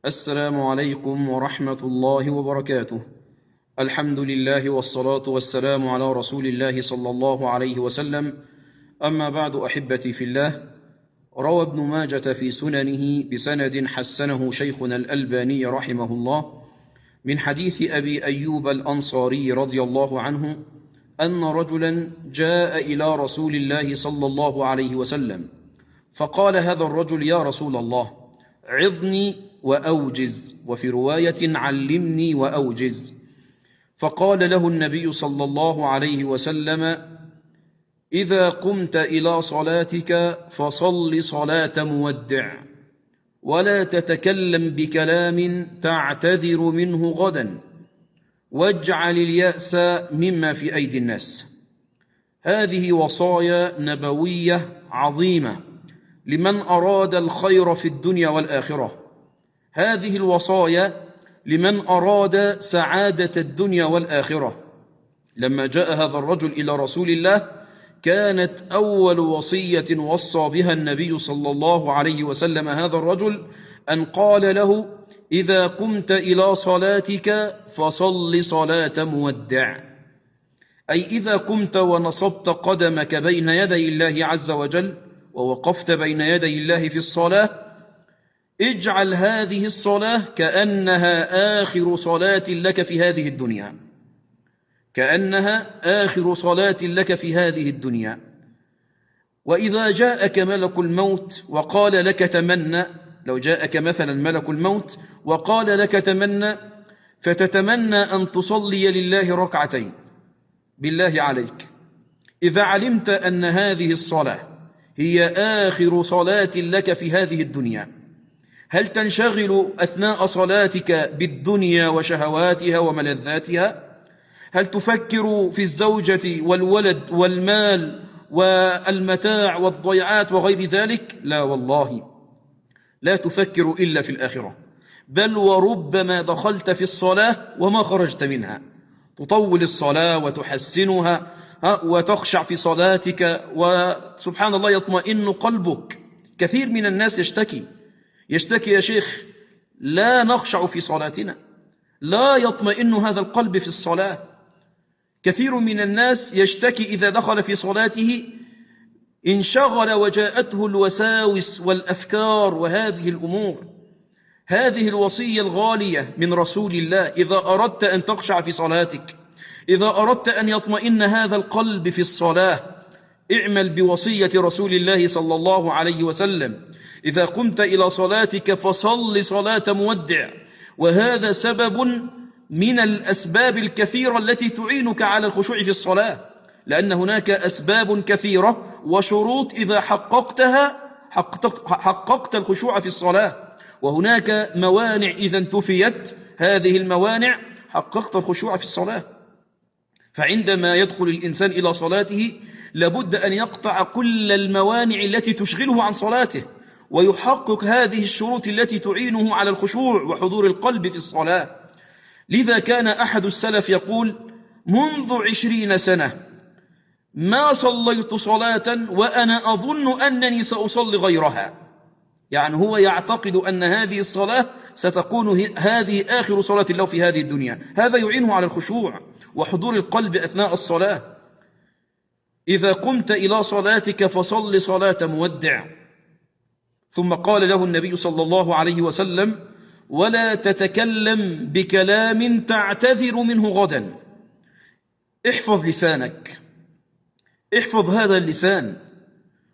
السلام عليكم ورحمة الله وبركاته. الحمد لله والصلاة والسلام على رسول الله صلى الله عليه وسلم. أما بعد، أحبتي في الله، روى ابن ماجة في سننه بسند حسنه شيخنا الألباني رحمه الله من حديث أبي أيوب الأنصاري رضي الله عنه أن رجلا جاء إلى رسول الله صلى الله عليه وسلم فقال هذا الرجل: يا رسول الله، عظني وأوجز، وفي رواية علمني وأوجز. فقال له النبي صلى الله عليه وسلم: إذا قمت إلى صلاتك فصل صلاة مودع، ولا تتكلم بكلام تعتذر منه غدا، واجعل اليأس مما في أيدي الناس. هذه وصايا نبوية عظيمة لمن أراد الخير في الدنيا والآخرة. هذه الوصايا لمن أراد سعادة الدنيا والآخرة. لما جاء هذا الرجل إلى رسول الله كانت أول وصية وصى بها النبي صلى الله عليه وسلم هذا الرجل أن قال له: إذا قمت إلى صلاتك فصل صلاة مودع، أي إذا قمت ونصبت قدمك بين يدي الله عز وجل ووقفت بين يدي الله في الصلاة، اجعل هذه الصلاة كأنها آخر صلاة لك في هذه الدنيا، كأنها آخر صلاة لك في هذه الدنيا. وإذا جاءك ملك الموت وقال لك تمنى، لو جاءك مثلا ملك الموت وقال لك تمنى، فتتمنى أن تصلي لله ركعتين، بالله عليك إذا علمت أن هذه الصلاة هي آخر صلاة لك في هذه الدنيا، هل تنشغل أثناء صلاتك بالدنيا وشهواتها وملذاتها؟ هل تفكر في الزوجة والولد والمال والمتاع والضيعات وغير ذلك؟ لا والله، لا تفكر إلا في الآخرة. بل وربما دخلت في الصلاة وما خرجت منها، تطول الصلاة وتحسنها وتخشع في صلاتك، وسبحان الله يطمئن قلبك. كثير من الناس يشتكي يا شيخ: لا نخشع في صلاتنا، لا يطمئن هذا القلب في الصلاة. كثير من الناس يشتكي إذا دخل في صلاته انشغل وجاءته الوساوس والأفكار وهذه الأمور. هذه الوصية الغالية من رسول الله: إذا أردت أن تخشع في صلاتك، إذا أردت أن يطمئن هذا القلب في الصلاة، اعمل بوصية رسول الله صلى الله عليه وسلم: إذا قمت إلى صلاتك فصل صلاة مودع. وهذا سبب من الأسباب الكثيرة التي تعينك على الخشوع في الصلاة، لأن هناك أسباب كثيرة وشروط إذا حققتها حققت الخشوع في الصلاة، وهناك موانع إذا انتفيت هذه الموانع حققت الخشوع في الصلاة. فعندما يدخل الإنسان إلى صلاته لابد أن يقطع كل الموانع التي تشغله عن صلاته، ويحقق هذه الشروط التي تعينه على الخشوع وحضور القلب في الصلاة. لذا كان أحد السلف يقول: منذ 20 سنة ما صليت صلاة وأنا أظن أنني سأصلي غيرها. يعني هو يعتقد أن هذه الصلاة ستكون هذه آخر صلاة له في هذه الدنيا. هذا يعينه على الخشوع وحضور القلب أثناء الصلاة. إذا قمت إلى صلاتك فصل صلاة مودع. ثم قال له النبي صلى الله عليه وسلم: ولا تتكلم بكلام تعتذر منه غدا. احفظ لسانك، احفظ هذا اللسان،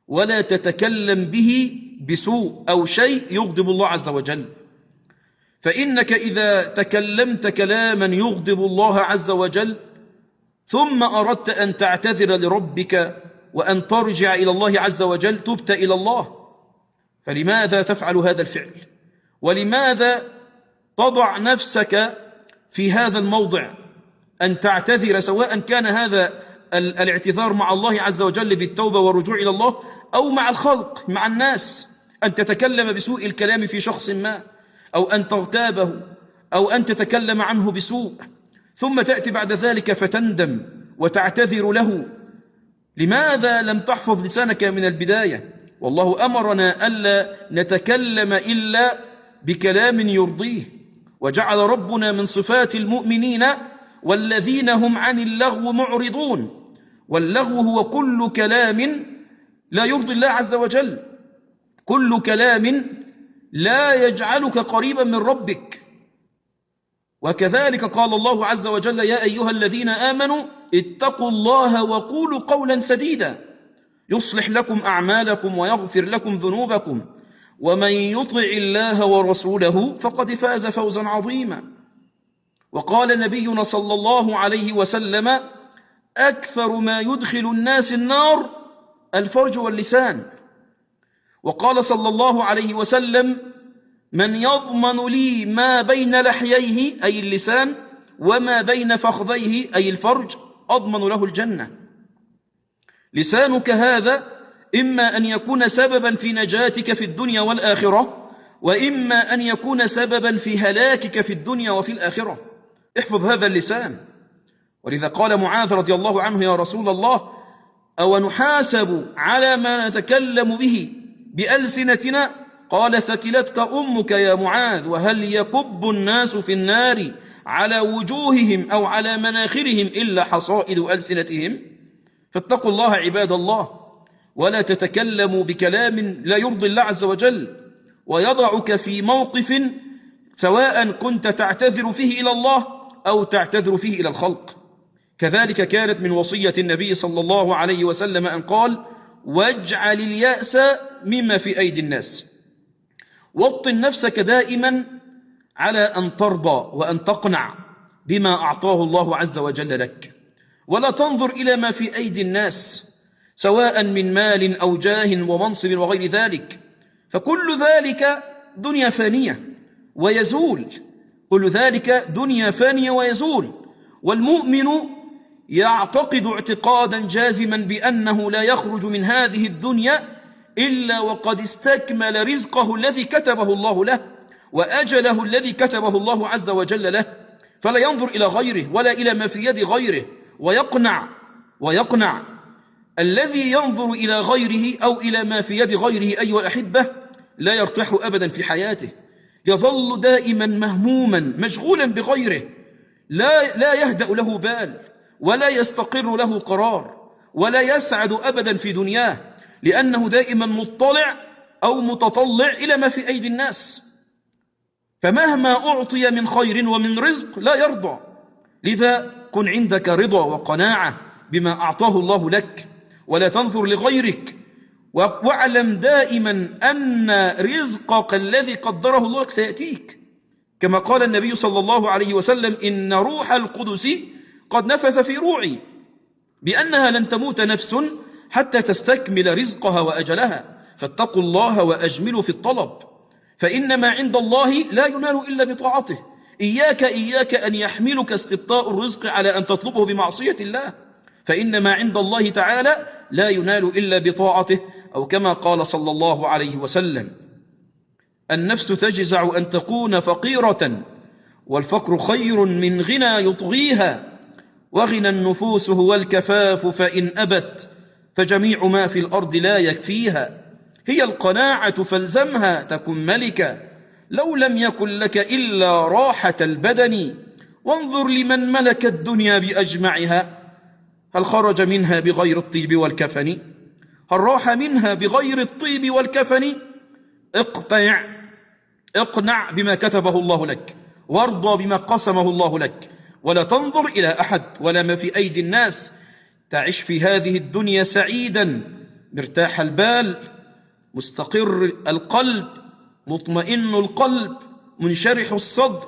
ولا تتكلم به بسوء أو شيء يغضب الله عز وجل. فإنك إذا تكلمت كلاما يغضب الله عز وجل ثم أردت أن تعتذر لربك وأن ترجع إلى الله عز وجل، تبت إلى الله. فلماذا تفعل هذا الفعل؟ ولماذا تضع نفسك في هذا الموضع أن تعتذر، سواء كان هذا الاعتذار مع الله عز وجل بالتوبة والرجوع إلى الله، أو مع الخلق مع الناس، أن تتكلم بسوء الكلام في شخص ما، أو أن تغتابه، أو أن تتكلم عنه بسوء، ثم تأتي بعد ذلك فتندم وتعتذر له. لماذا لم تحفظ لسانك من البداية؟ والله أمرنا ألا نتكلم إلا بكلام يرضيه. وجعل ربنا من صفات المؤمنين والذين هم عن اللغو معرضون، واللغو هو كل كلام لا يرضي الله عز وجل، كل كلام لا يجعلك قريبا من ربك. وكذلك قال الله عز وجل: يا أيها الذين آمنوا اتقوا الله وقولوا قولا سديدا يصلح لكم أعمالكم ويغفر لكم ذنوبكم ومن يطع الله ورسوله فقد فاز فوزا عظيما. وقال نبينا صلى الله عليه وسلم: أكثر ما يدخل الناس النار الفرج واللسان. وقال صلى الله عليه وسلم: من يضمن لي ما بين لحييه أي اللسان وما بين فخذيه أي الفرج أضمن له الجنة. لسانك هذا إما أن يكون سببا في نجاتك في الدنيا والآخرة، وإما أن يكون سببا في هلاكك في الدنيا وفي الآخرة. احفظ هذا اللسان. ولذا قال معاذ رضي الله عنه: يا رسول الله، أو نحاسب على ما نتكلم به بألسنتنا؟ قال: ثكلتك أمك يا معاذ، وهل يكب الناس في النار على وجوههم أو على مناخرهم إلا حصائد ألسنتهم؟ فاتقوا الله عباد الله، ولا تتكلموا بكلام لا يرضي الله عز وجل ويضعك في موقف سواء كنت تعتذر فيه إلى الله أو تعتذر فيه إلى الخلق. كذلك كانت من وصية النبي صلى الله عليه وسلم أن قال: واجعل اليأس مما في أيدي الناس. وطن نفسك دائما على أن ترضى وأن تقنع بما أعطاه الله عز وجل لك، ولا تنظر إلى ما في أيدي الناس سواء من مال أو جاه ومنصب وغير ذلك، فكل ذلك دنيا فانية ويزول، كل ذلك دنيا فانية ويزول. والمؤمن يعتقد اعتقادا جازما بأنه لا يخرج من هذه الدنيا إلا وقد استكمل رزقه الذي كتبه الله له وأجله الذي كتبه الله عز وجل له، فلا ينظر إلى غيره ولا إلى ما في يد غيره ويقنع. الذي ينظر إلى غيره أو إلى ما في يد غيره أيها الأحبة لا يرتاح أبدا في حياته، يظل دائما مهموما مشغولا بغيره، لا يهدأ له بال ولا يستقر له قرار ولا يسعد أبدا في دنياه، لأنه دائما مطلع أو متطلع إلى ما في أيدي الناس، فمهما أعطي من خير ومن رزق لا يرضى. لذا كن عندك رضا وقناعة بما أعطاه الله لك، ولا تنظر لغيرك، واعلم دائما أن رزقك الذي قدره الله لك سيأتيك، كما قال النبي صلى الله عليه وسلم: إن روح القدس قد نفث في روعي بأنها لن تموت نفس حتى تستكمل رزقها وأجلها، فاتقوا الله وأجملوا في الطلب، فإن ما عند الله لا ينال إلا بطاعته. إياك أن يحملك استبطاء الرزق على أن تطلبه بمعصية الله، فإن ما عند الله تعالى لا ينال إلا بطاعته، أو كما قال صلى الله عليه وسلم: النفس تجزع أن تكون فقيرة، والفقر خير من غنى يطغيها، وغنى النفوس هو الكفاف، فإن أبت فجميع ما في الأرض لا يكفيها. هي القناعة فالزمها تكن ملكا، لو لم يكن لك إلا راحة البدن، وانظر لمن ملك الدنيا بأجمعها، هل خرج منها بغير الطيب والكفن؟ هل راح منها بغير الطيب والكفن؟ اقنع بما كتبه الله لك، وارضى بما قسمه الله لك، ولا تنظر إلى أحد ولا ما في أيدي الناس. تعيش في هذه الدنيا سعيدا مرتاح البال، مستقر القلب، مطمئن القلب، منشرح الصدر.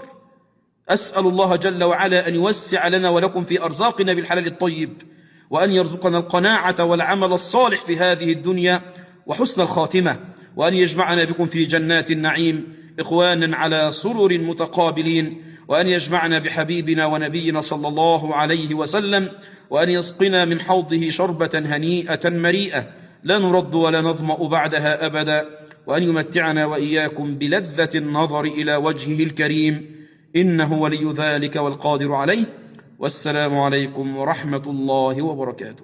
أسأل الله جل وعلا أن يوسع لنا ولكم في أرزاقنا بالحلال الطيب، وأن يرزقنا القناعة والعمل الصالح في هذه الدنيا وحسن الخاتمة، وأن يجمعنا بكم في جنات النعيم إخوانا على سرر متقابلين، وأن يجمعنا بحبيبنا ونبينا صلى الله عليه وسلم، وأن يسقنا من حوضه شربة هنيئة مريئة لا نرد ولا نظمأ بعدها أبدا، وأن يمتعنا وإياكم بلذة النظر إلى وجهه الكريم، إنه ولي ذلك والقادر عليه. والسلام عليكم ورحمة الله وبركاته.